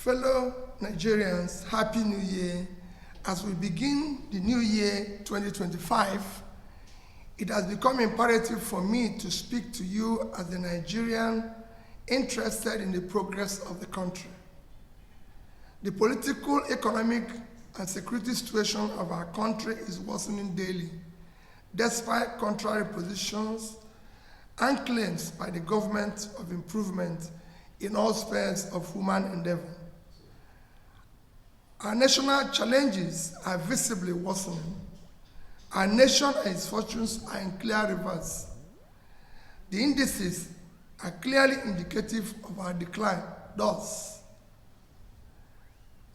Fellow Nigerians, Happy New Year. As we begin the new year 2025, it has become imperative for me to speak to you as a Nigerian interested in the progress of the country. The political, economic, and security situation of our country is worsening daily, despite contrary positions and claims by the government of improvement in all spheres of human endeavor. Our national challenges are visibly worsening. Our nation and its fortunes are in clear reverse. The indices are clearly indicative of our decline. Thus,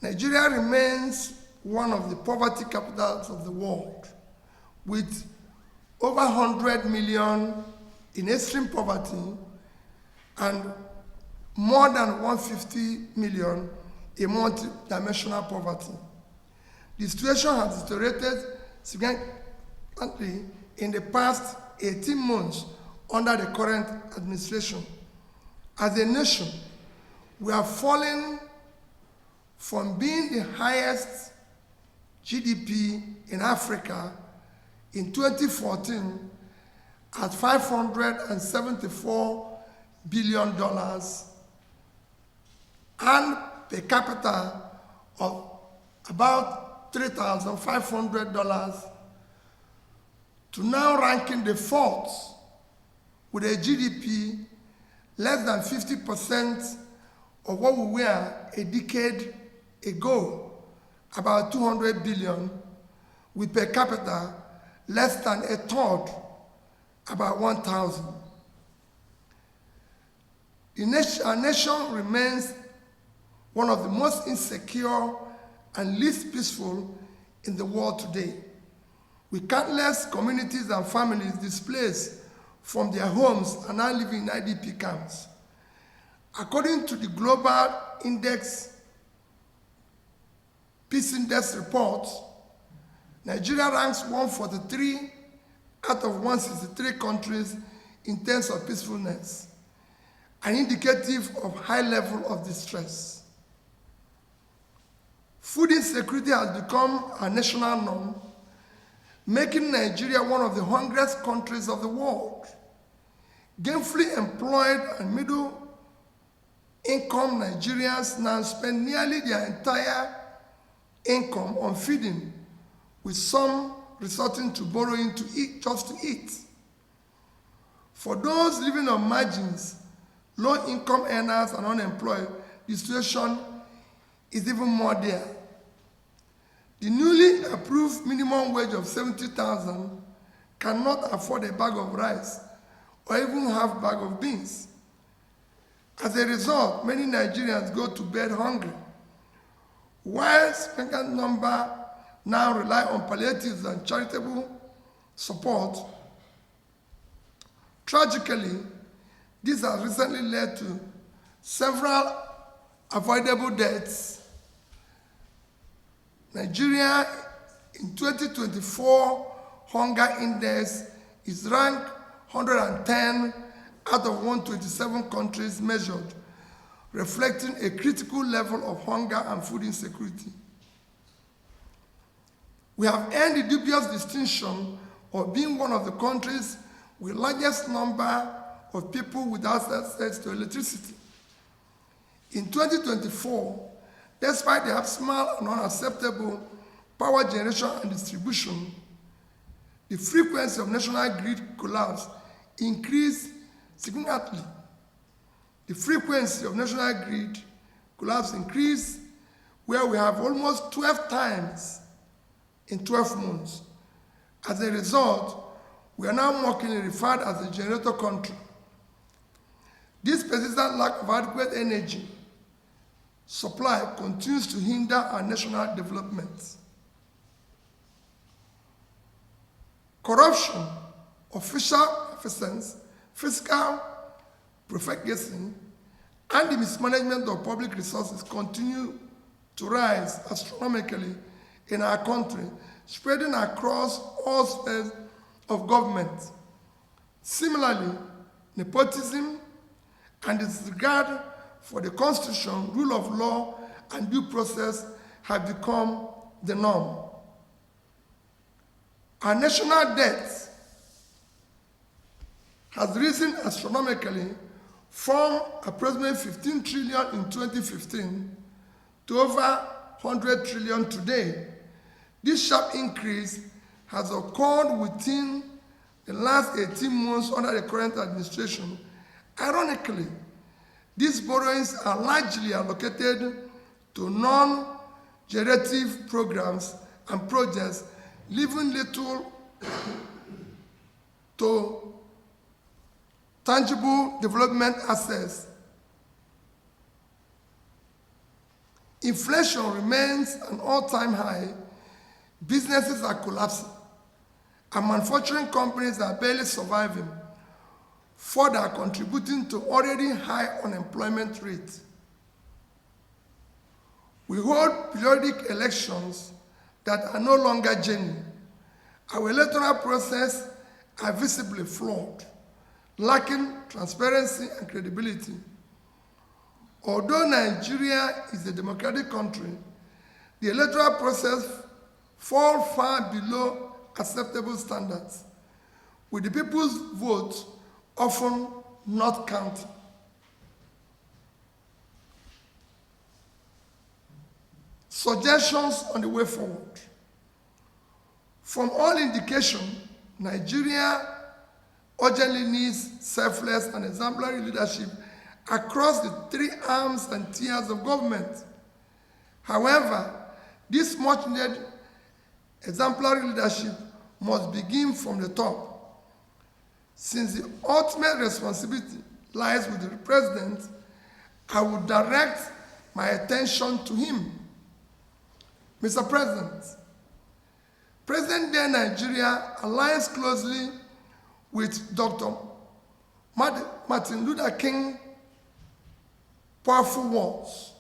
Nigeria remains one of the poverty capitals of the world, with over 100 million in extreme poverty and more than 150 million in multi-dimensional poverty. The situation has deteriorated significantly in the past 18 months under the current administration. As a nation, we are falling from being the highest GDP in Africa in 2014 at $574 billion and per capita of about $3,500 to now ranking the fourth with a GDP less than 50% of what we were a decade ago, about 200 billion, with per capita less than a third, about 1,000. Our nation remains one of the most insecure and least peaceful in the world today, with countless communities and families displaced from their homes and now living in IDP camps. According to the Global Peace Index report, Nigeria ranks 143 out of 163 countries in terms of peacefulness, an indicative of high level of distress. Food insecurity has become a national norm, making Nigeria one of the hungriest countries of the world. Gainfully employed and middle-income Nigerians now spend nearly their entire income on feeding, with some resorting to borrowing to eat just to eat. For those living on margins, low-income earners and unemployed, the situation is even more dire. The newly approved minimum wage of 70,000 cannot afford a bag of rice or even half a bag of beans. As a result, many Nigerians go to bed hungry, while a significant number now rely on palliatives and charitable support. Tragically, this has recently led to several avoidable deaths. Nigeria in 2024 hunger index is ranked 110 out of 127 countries measured, reflecting a critical level of hunger and food insecurity. We have earned the dubious distinction of being one of the countries with the largest number of people without access to electricity. In 2024, despite the abysmal and unacceptable power generation and distribution, the frequency of national grid collapse increased significantly. The frequency of national grid collapse increased, where we have almost 12 times in 12 months. As a result, we are now mockingly referred as a generator country. This persistent lack of adequate energy supply continues to hinder our national development. Corruption, official efficiency, fiscal profligacy, and the mismanagement of public resources continue to rise astronomically in our country, spreading across all spheres of government. Similarly, nepotism and disregard for the Constitution, rule of law, and due process have become the norm. Our national debt has risen astronomically from approximately 15 trillion in 2015 to over 100 trillion today. This sharp increase has occurred within the last 18 months under the current administration. Ironically, these borrowings are largely allocated to non-generative programs and projects, leaving little to tangible development assets. Inflation remains an all-time high, businesses are collapsing, and manufacturing companies are barely surviving, further contributing to already high unemployment rate. We hold periodic elections that are no longer genuine. Our electoral process are visibly flawed, lacking transparency and credibility. Although Nigeria is a democratic country, the electoral process falls far below acceptable standards, with the people's vote often not counted. Suggestions on the way forward. From all indication, Nigeria urgently needs selfless and exemplary leadership across the three arms and tiers of government. However, this much-needed exemplary leadership must begin from the top. Since the ultimate responsibility lies with the president, I will direct my attention to him. Mr. President, President-day Nigeria aligns closely with Dr. Martin Luther King powerful words.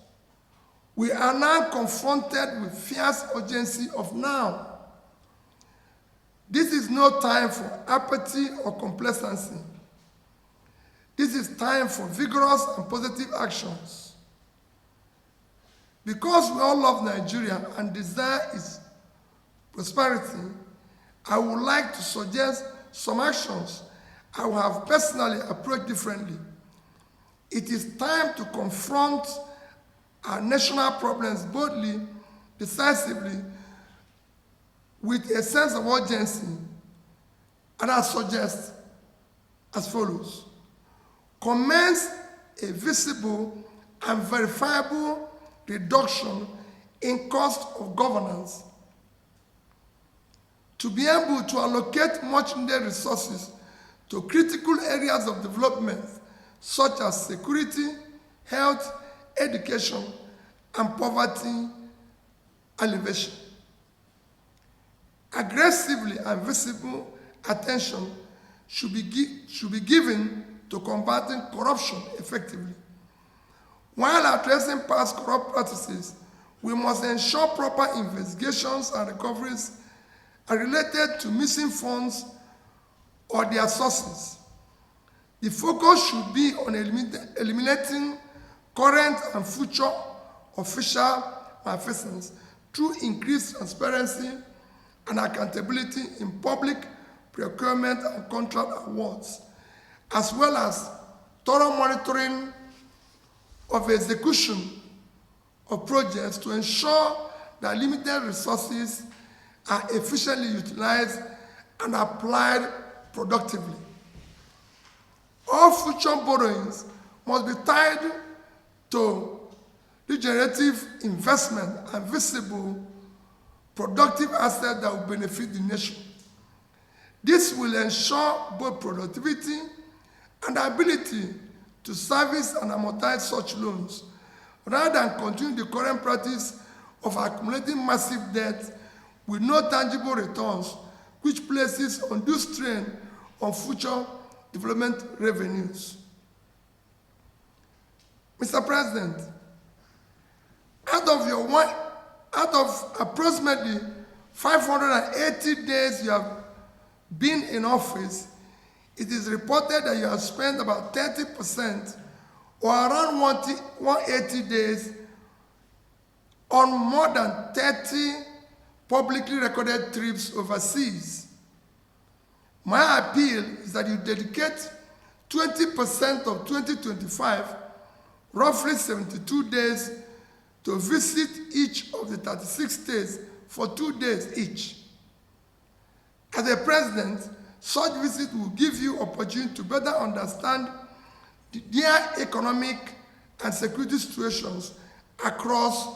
We are now confronted with fierce urgency of now. This is no time for apathy or complacency. This is time for vigorous and positive actions. Because we all love Nigeria and desire its prosperity, I would like to suggest some actions I will have personally approached differently. It is time to confront our national problems boldly, decisively, with a sense of urgency, and I suggest as follows. Commence a visible and verifiable reduction in cost of governance to be able to allocate much needed resources to critical areas of development such as security, health, education, and poverty alleviation. Aggressively and visible attention should be given to combating corruption effectively. While addressing past corrupt practices, we must ensure proper investigations and recoveries are related to missing funds or their sources. The focus should be on eliminating current and future official malfeasance through increased transparency and accountability in public procurement and contract awards, as well as thorough monitoring of execution of projects to ensure that limited resources are efficiently utilized and applied productively. All future borrowings must be tied to regenerative investment and visible productive assets that will benefit the nation. This will ensure both productivity and the ability to service and amortize such loans, rather than continue the current practice of accumulating massive debt with no tangible returns, which places undue strain on future development revenues. Mr. President, out of approximately 580 days you have been in office, it is reported that you have spent about 30% or around 180 days on more than 30 publicly recorded trips overseas. My appeal is that you dedicate 20% of 2025, roughly 72 days, to visit each of the 36 states for 2 days each. As a president, such visit will give you opportunity to better understand their economic and security situations across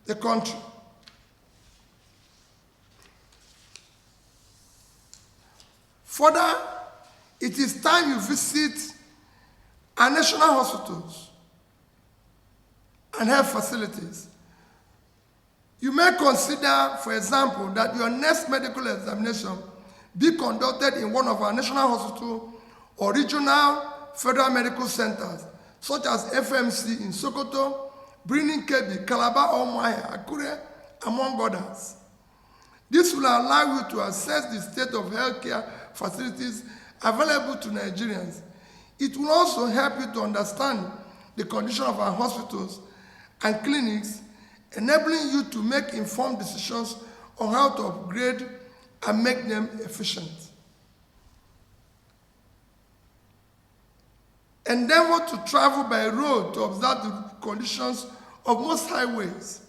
the country. Further, it is time you visit our national hospitals and health facilities. You may consider, for example, that your next medical examination be conducted in one of our national hospitals or regional federal medical centers, such as FMC in Sokoto, Birnin Kebbi, Calabar, Umuahia, Akure, among others. This will allow you to assess the state of healthcare facilities available to Nigerians. It will also help you to understand the condition of our hospitals and clinics, enabling you to make informed decisions on how to upgrade and make them efficient. Endeavor to travel by road to observe the conditions of most highways.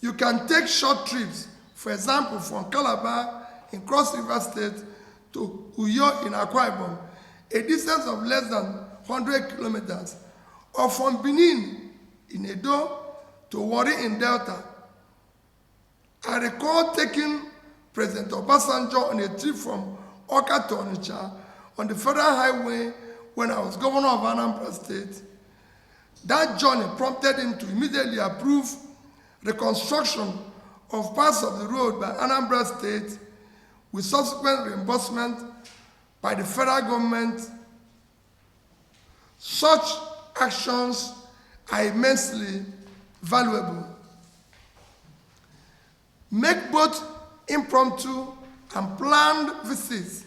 You can take short trips, for example, from Calabar in Cross River State to Uyo in Akwa Ibom, a distance of less than 100 kilometers, or from Benin in Edo to Warri in Delta. I recall taking President Obasanjo on a trip from Awka to Onitsha on the federal highway when I was governor of Anambra State. That journey prompted him to immediately approve reconstruction of parts of the road by Anambra State with subsequent reimbursement by the federal government. Such actions are immensely valuable. Make both impromptu and planned visits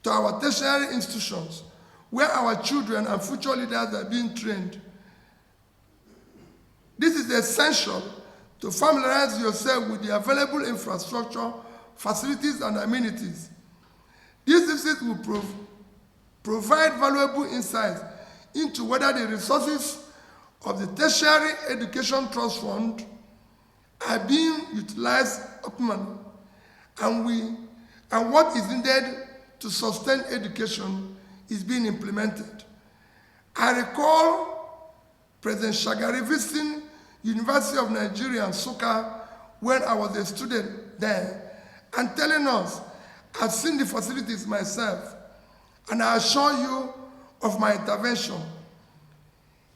to our tertiary institutions where our children and future leaders are being trained. This is essential to familiarize yourself with the available infrastructure, facilities, and amenities. These visits will provide valuable insights into whether the resources of the Tertiary Education Trust Fund are being utilized optimally, and what is needed to sustain education is being implemented. I recall President Shagari visiting University of Nigeria, Nsukka, when I was a student there, and telling us, I've seen the facilities myself, and I assure you of my intervention.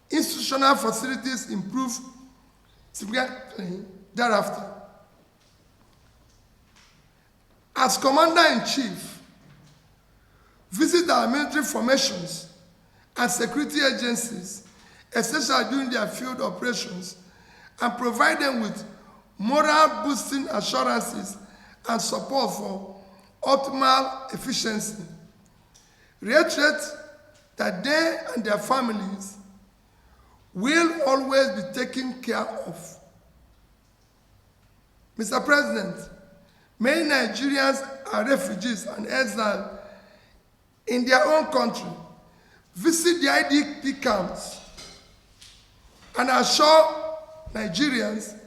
Institutional facilities improved significantly thereafter. As Commander-in-Chief, visit our military formations and security agencies, especially during their field operations, and provide them with morale-boosting assurances and support for optimal efficiency. Reiterate that they and their families will always be taken care of. Mr. President, many Nigerians are refugees and exiles in their own country. Visit the IDP camps and assure Nigerians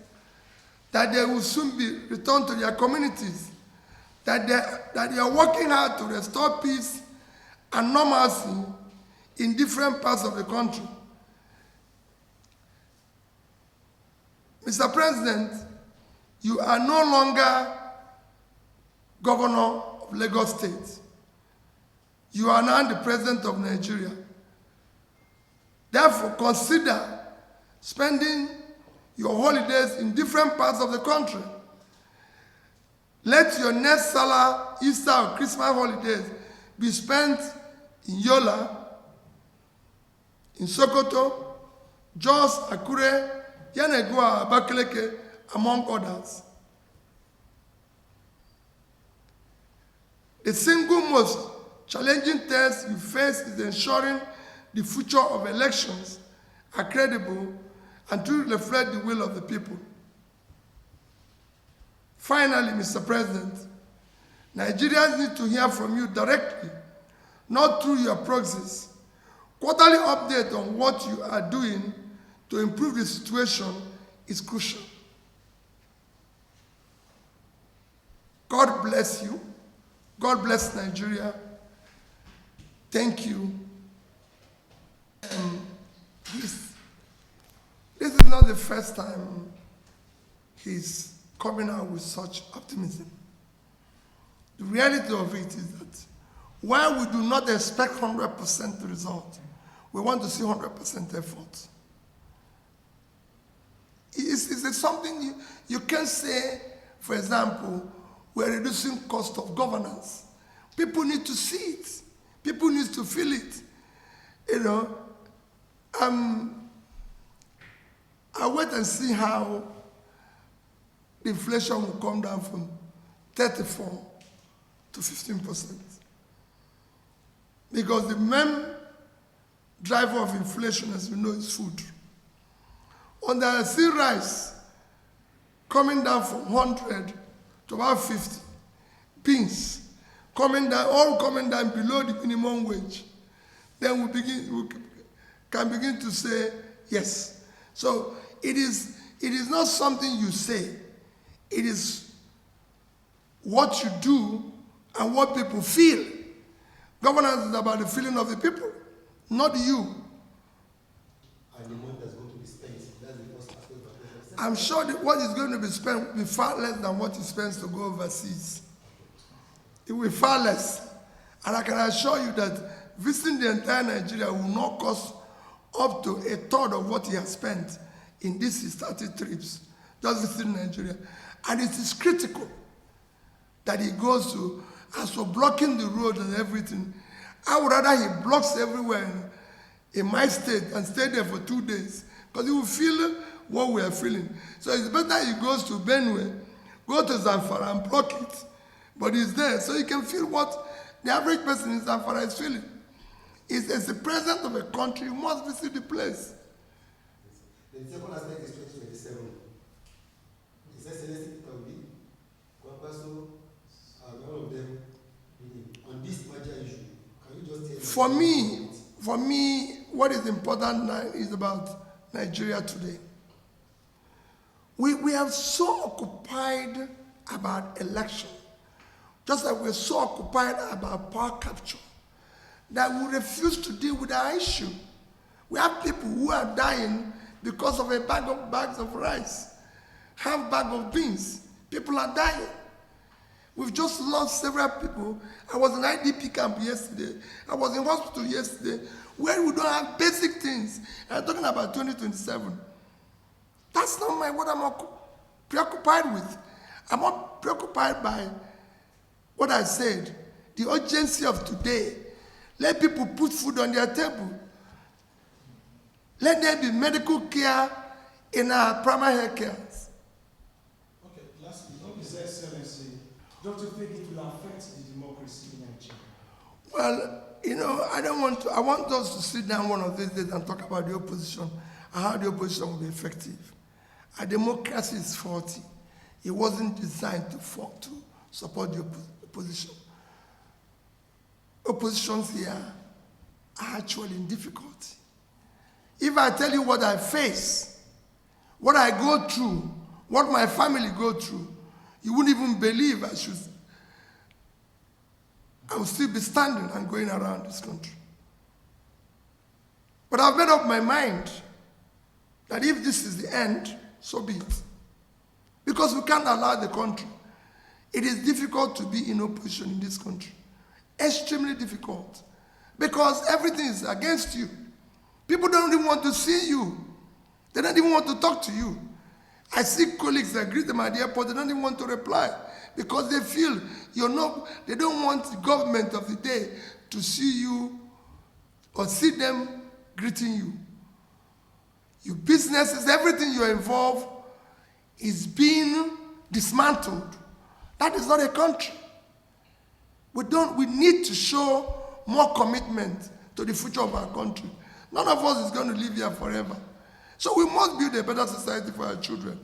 that they will soon be returned to their communities, that they are working hard to restore peace and normalcy in different parts of the country. Mr. President, you are no longer governor of Lagos State. You are now the president of Nigeria. Therefore, consider spending your holidays in different parts of the country. Let your next Salah, Easter, or Christmas holidays be spent in Yola, in Sokoto, Jos, Akure, Yanegua, Abakaleke, among others. The single most challenging test you face is ensuring the future of elections are credible and to reflect the will of the people. Finally, Mr. President, Nigerians need to hear from you directly, not through your proxies. Quarterly update on what you are doing to improve the situation is crucial. God bless you. God bless Nigeria. Thank you. This is not the first time he's coming out with such optimism. The reality of it is that while we do not expect 100% result, we want to see 100% effort. It's something you can say, for example, we're reducing cost of governance. People need to see it. People need to feel it. You know, I'll wait and see how the inflation will come down from 34 to 15%. Because the main driver of inflation, as you know, is food. On the sea rice, coming down from 100 to about 50. Beans, coming down, all coming down below the minimum wage. Then we can begin to say, yes. So it is not something you say. It is what you do and what people feel. Governance is about the feeling of the people, not you. And the money that's going to be spent, that's the first aspect of the question. I'm sure that what is going to be spent will be far less than what he spends to go overseas. It will be far less. And I can assure you that visiting the entire Nigeria will not cost up to a third of what he has spent in these 30 trips, just visiting Nigeria. And it is critical that he goes to, as for blocking the road and everything, I would rather he blocks everywhere in my state and stay there for 2 days, because he will feel what we are feeling. So it's better he goes to Benue, go to Zamfara and block it, but he's there, so he can feel what the average person in Zamfara is feeling. As the president of a country, you must visit the place. The second aspect is 2027. Is that peterobi, Kwankwaso, all of them, on this major issue? Can you just tell me? For me, what is important now is about Nigeria today. We are so occupied about election, just like we're so occupied about power capture, that we refuse to deal with our issue. We have people who are dying because of a bags of rice, half bag of beans. People are dying. We've just lost several people. I was in IDP camp yesterday. I was in hospital yesterday, where we don't have basic things. And I'm talking about 2027. That's not what I'm preoccupied with. I'm not preoccupied by what I said, the urgency of today. Let people put food on their table. Let there be medical care in our primary health care. Okay, lastly, His Excellency, don't you think it will affect the democracy in Nigeria? Well, you know, I want us to sit down one of these days and talk about the opposition and how the opposition will be effective. Our democracy is faulty. It wasn't designed to support the opposition. Oppositions here are actually in difficulty. If I tell you what I face, what I go through, what my family go through, you wouldn't even believe I will still be standing and going around this country. But I've made up my mind that if this is the end, so be it. Because we can't allow the country. It is difficult to be in opposition in this country. Extremely difficult. Because everything is against you. People don't even want to see you. They don't even want to talk to you. I see colleagues that greet them at the airport, they don't even want to reply because they feel they don't want the government of the day to see you or see them greeting you. Your businesses, everything you're involved is being dismantled. That is not a country. We need to show more commitment to the future of our country. None of us is going to live here forever. So we must build a better society for our children.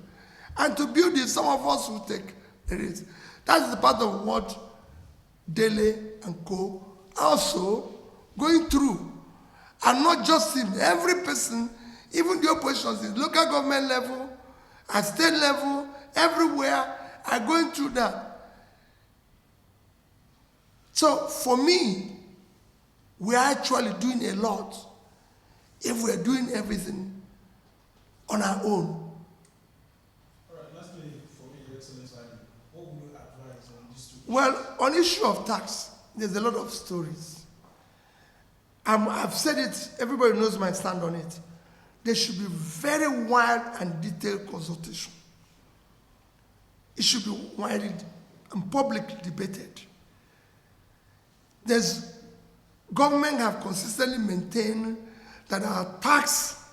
And to build it, some of us will take the risk. That is the part of what Dele and Co. also going through. And not just him, every person, even the oppositions, at local government level, at state level, everywhere, are going through that. So for me, we are actually doing a lot if we are doing everything on our own. All right, lastly, for Your Excellency, what would you advise on these two? Well, on issue of tax, there's a lot of stories. I've said it, everybody knows my stand on it. There should be very wide and detailed consultation. It should be widely and publicly debated. Government have consistently maintained that our tax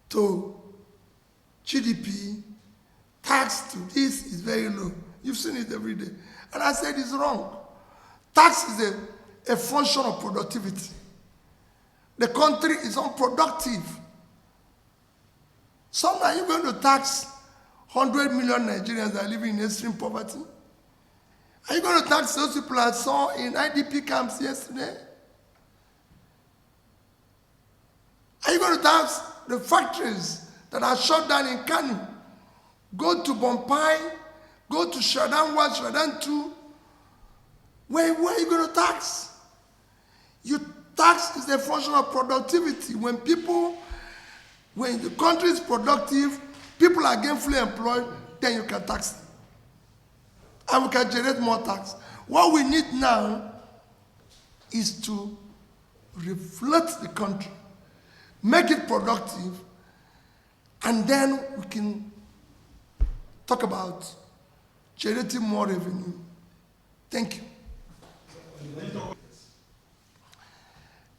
to GDP, tax to this is very low. You've seen it every day. And I said it's wrong. Tax is a function of productivity. The country is unproductive. So are you going to tax 100 million Nigerians that are living in extreme poverty? Are you going to tax those people I saw in IDP camps yesterday? Are you going to tax the factories that are shut down in Kanu? Go to Bompai, go to Shadan 1, Shadan 2. Where are you going to tax? Your tax is a function of productivity. When the country is productive, people are gainfully employed, then you can tax them. And we can generate more tax. What we need now is to reflect the country, make it productive, and then we can talk about generating more revenue. Thank you.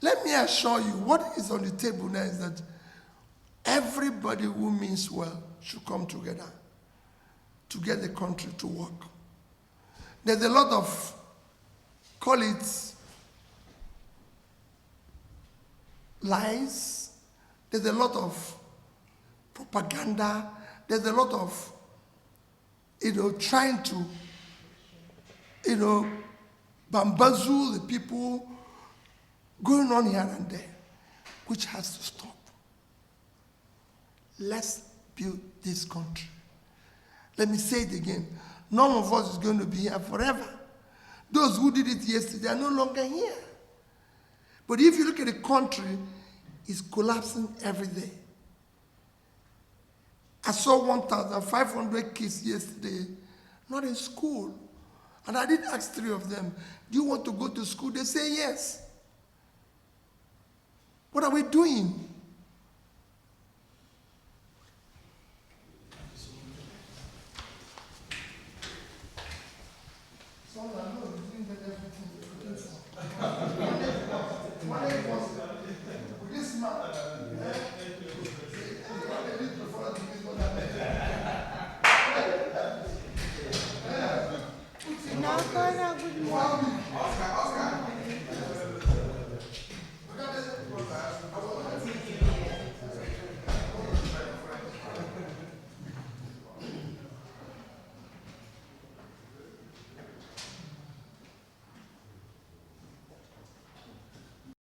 Let me assure you, what is on the table now is that everybody who means well should come together to get the country to work. There's a lot of, call it, lies. There's a lot of propaganda. There's a lot of, trying to, bamboozle the people, going on here and there, which has to stop. Let's build this country. Let me say it again. None of us is going to be here forever. Those who did it yesterday are no longer here. But if you look at the country, it's collapsing every day. I saw 1,500 kids yesterday, not in school. And I did ask 3 of them, do you want to go to school? They say yes. What are we doing? This man